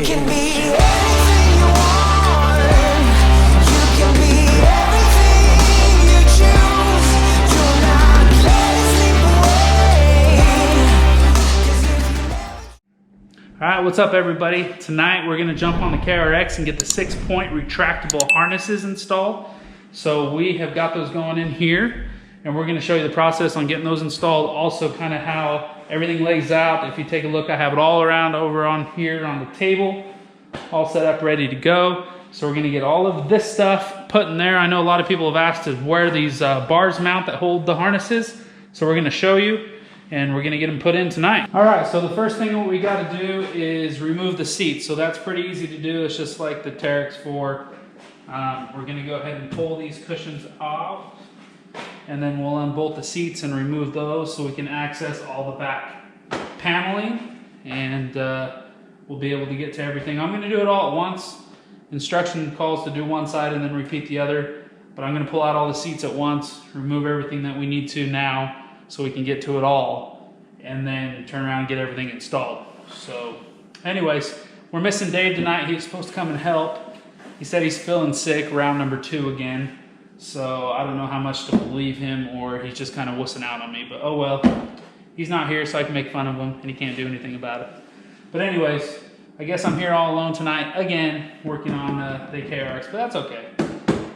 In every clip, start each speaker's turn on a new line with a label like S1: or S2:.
S1: can be anything you want. You can be everything you choose. Do not let it slip away.
S2: Alright, what's up everybody? Tonight we're going to jump on the KRX and get the 6-point retractable harnesses installed. So we have got those going in here, and we're going to show you the process on getting those installed. Also kind of how everything lays out. If you take a look, I have it all around over on here on the table, all set up, ready to go. So we're going to get all of this stuff put in there. I know a lot of people have asked us where these bars mount that hold the harnesses. So we're going to show you, and we're going to get them put in tonight. All right, so the first thing what we got to do is remove the seats. So that's pretty easy to do. It's just like the KRX 4. We're going to go ahead and pull these cushions off, and then we'll unbolt the seats and remove those so we can access all the back paneling, and we'll be able to get to everything. I'm going to do it all at once. Instruction calls to do one side and then repeat the other, but I'm going to pull out all the seats at once, remove everything that we need to now so we can get to it all, and then turn around and get everything installed. So anyways, we're missing Dave tonight. He was supposed to come and help. He said he's feeling sick, round number 2 again. So I don't know how much to believe him, or he's just kind of wussing out on me, but oh well. He's not here, so I can make fun of him, and he can't do anything about it. But anyways, I guess I'm here all alone tonight, again, working on the KRX, but that's okay.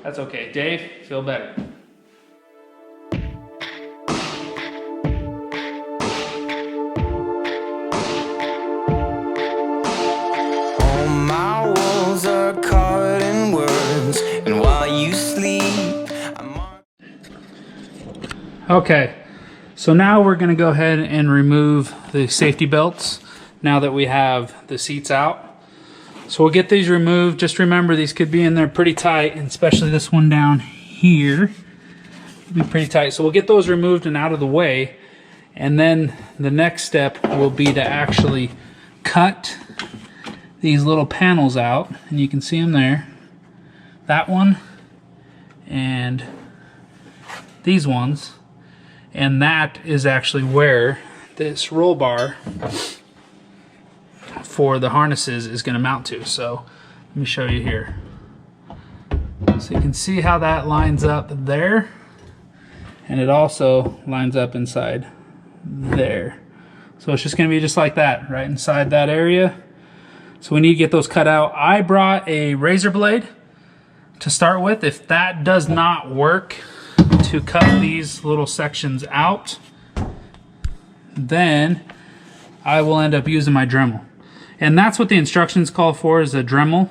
S2: That's okay. Dave, feel better. Okay, so now we're going to go ahead and remove the safety belts now that we have the seats out. So we'll get these removed. Just remember, these could be in there pretty tight, and especially this one down here. It'll be pretty tight. So we'll get those removed and out of the way, and then the next step will be to actually cut these little panels out, and you can see them there. That one and these ones. And that is actually where this roll bar for the harnesses is going to mount to. So let me show you here. So you can see how that lines up there, and it also lines up inside there. So it's just going to be just like that, right inside that area. So we need to get those cut out. I brought a razor blade to start with. If that does not work to cut these little sections out, then I will end up using my Dremel. And that's what the instructions call for, is a Dremel.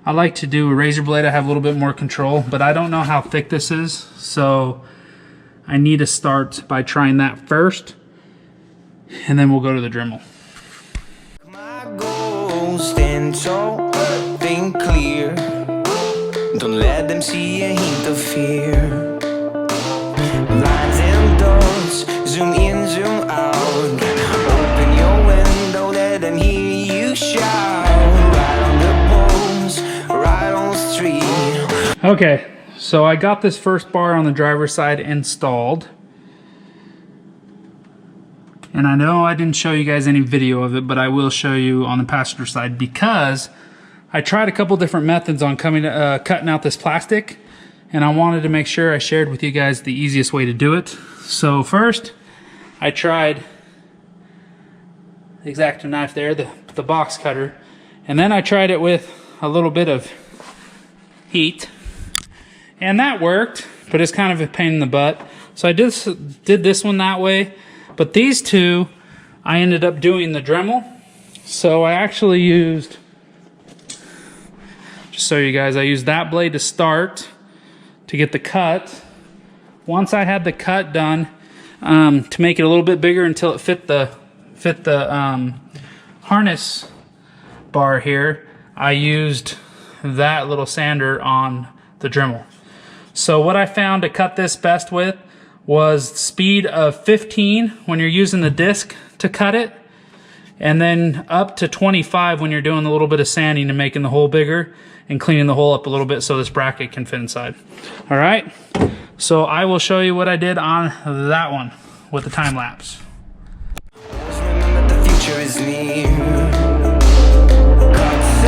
S2: I like to do a razor blade. I have a little bit more control, but I don't know how thick this is, so I need to start by trying that first, and then we'll go to the Dremel.
S1: My goals stand tall, think clear. Don't let them see a hint of fear. Lines and dots, zoom in, zoom out. Open your window, let them hear you shout. Right on the poles, right on the street.
S2: Okay, so I got this first bar on the driver's side installed. And I know I didn't show you guys any video of it, but I will show you on the passenger side, because I tried a couple different methods on cutting out this plastic, and I wanted to make sure I shared with you guys the easiest way to do it. So first, I tried the X-Acto knife there, the box cutter, and then I tried it with a little bit of heat, and that worked, but it's kind of a pain in the butt. So I did this one that way, but these two, I ended up doing the Dremel. So I actually used, just so you guys, I used that blade to start, to get the cut. Once I had the cut done, to make it a little bit bigger until it fit the harness bar here, I used that little sander on the Dremel. So what I found to cut this best with was speed of 15 when you're using the disc to cut it, and then up to 25 when you're doing a little bit of sanding and making the hole bigger and cleaning the hole up a little bit so this bracket can fit inside. All right, so I will show you what I did on that one with the time lapse.
S1: Remember the future is near. Cuts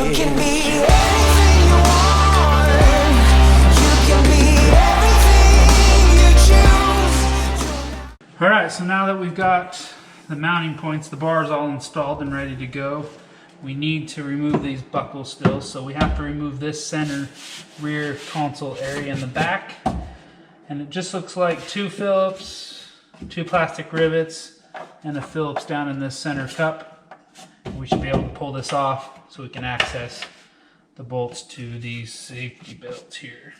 S1: You can be anything you want. You can be everything you choose.
S2: All right, so now that we've got the mounting points, the bars all installed and ready to go, we need to remove these buckles still. So we have to remove this center rear console area in the back. And it just looks like 2 Phillips, 2 plastic rivets, and a Phillips down in this center cup. We should be able to pull this off so we can access the bolts to these safety belts here.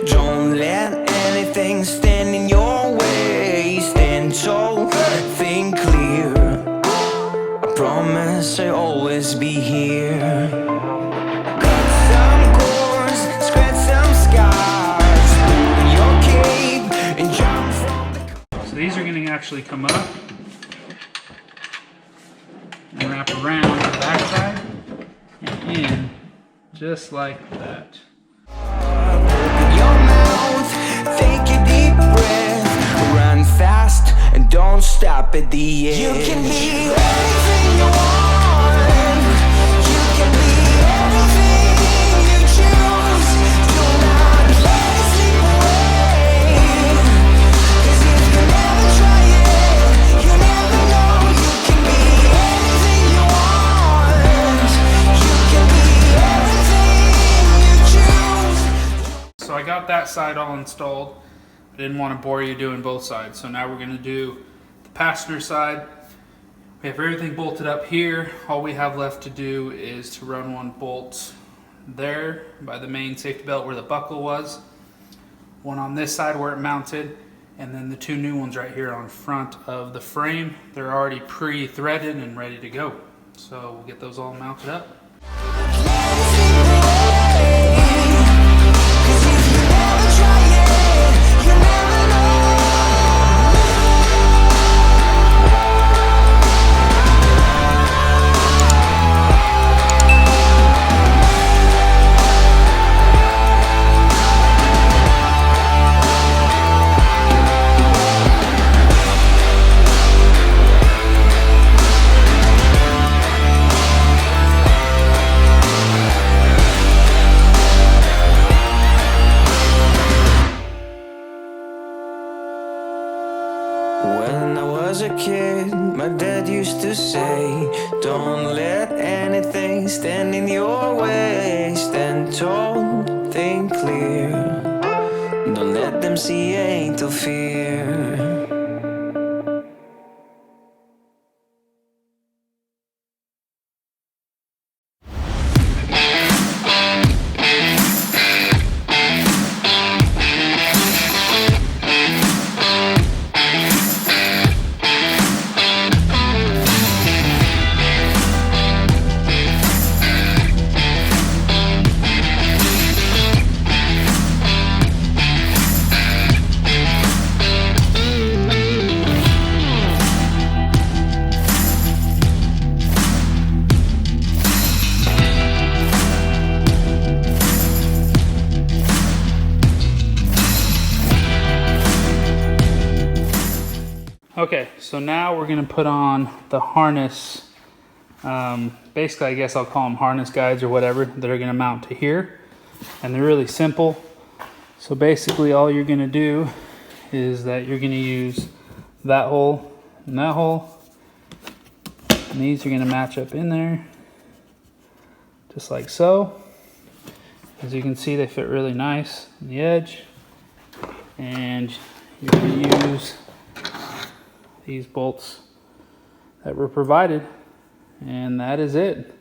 S1: Don't let anything stand in your way. Stand tall, think clear. I promise I'll always be here. Cut some cords, scratch some scars. Pull your cape and jump from the...
S2: So these are going to actually come up and wrap around the backside and in just like that.
S1: Take a deep breath, run fast and don't stop at the edge. You can be anything you want. You can be everything you choose. Do not let it slip away. 'Cause if you never try it, you never know. You can be anything you want. You can be everything you choose.
S2: So I got that side all installed. I didn't want to bore you doing both sides. So now we're going to do the passenger side. We have everything bolted up here. All we have left to do is to run one bolt there by the main safety belt where the buckle was. One on this side where it mounted. And then the 2 new ones right here on front of the frame. They're already pre-threaded and ready to go. So we'll get those all mounted up.
S1: When I was a kid, my dad used to say, don't let anything stand in your way. Stand tall, think clear. Don't let them see you ain't to fear.
S2: Okay, so now we're going to put on the harness. Basically, I guess I'll call them harness guides or whatever that are going to mount to here. And they're really simple. So basically all you're going to do is that you're going to use that hole and that hole. And these are going to match up in there. Just like so. As you can see, they fit really nice on the edge. And you're going to use these bolts that were provided, and that is it.